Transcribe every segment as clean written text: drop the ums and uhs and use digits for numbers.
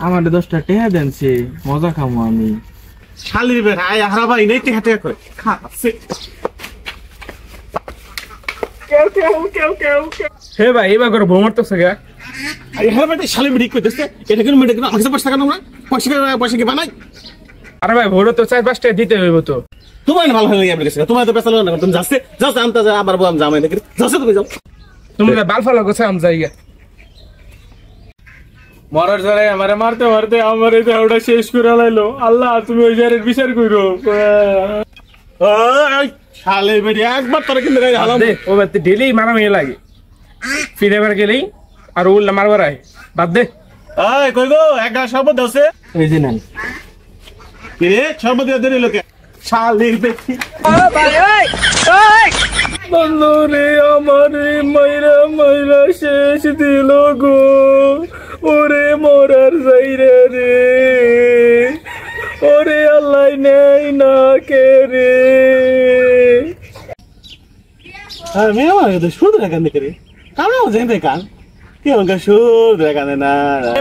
আমার 10টা টেহা দেন সে মজা খামো আমি শালির বের আয় হারাবাই নেই টেহা টেহা করে খাচ্ছে হে ভাই এবার করে ভ্রমণ তো সে আরে হারাবাই শালি মিডিক কইতেছে এটা কেন মিডিক না আমাকে পয়সা কেন না পয়সা কি বানাই আরে ভাই ভোর তো 4-5 টাকা দিতে হইব তো তোমার ভালো হয়ে গেছে আপনার কাছে তোমার তো পয়সা না তুমি যাচ্ছে যাচ্ছে আনতে যা আবার বল জামাই নাকি যাচ্ছে তুমি যাও তুমি বাল ফালা গোছে আম যাইগা মরার জরে আমারে মারতে মারতে আমারে দেহটা শেষ করে লাইলো আল্লাহ তুমি ওই জারের বিচার কইরো ওই শালি বেরি একবার তোর কিন্তু গায় হালাম দে ও বাতে ডেলি মারামারি লাগে ফিরে বার গেলেই আর উল্লা মারবার আয় বাদ দে এই কই গো একটা শরবত দাওছে এই যে নেন কি রে শরবত দিয়ে দিল লোকে শালির বেটি বন্ধু রে আমারে মাইরা মাইরা শেষ দিল গো ওরে মরার যাইরে রে ওরে আল্লাহ নেই না কে রে আর মেয়ে আমার তো শুধু না কান্দে করে কামও যেতে কান কি অঙ্কা শুধু কান্দে না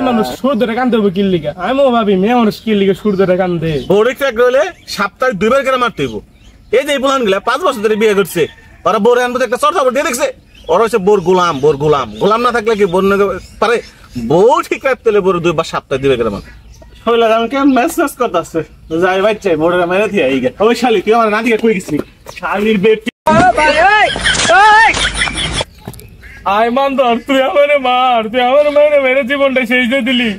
মানুষ সুর ধরে কান্দে হবে কিল লিগা আমিও ভাবি মেয়ে মানুষ কিল লিগা সুর ধরে কান্দে বোরিক ট্র্যাক হলে সপ্তাহে 2 বার করে মারতে হইব এই যে বুলান গুলা 5 বছর ধরে বিয়ে করছে ওরা বোর আনতে একটা চর্চা দিয়ে দেখছে ওরা হচ্ছে বোর গোলাম না থাকলে কি বোর পারে বউ ঠিক রাখতে হলে বোর 2 বার সপ্তাহে 2 বার করে মার হইলা আমি কেন মেসেজ করতেছে যাই বাচ্চা বোরের মেরে থিয়া এই গে ওই শালি তুই আমার নাদিকে কই গেছিস শালির বেটি আয় মান ধর তুই আমার মার তুই আমার মায়ের মেরে জীবনটা শেষ দিয়ে দিলি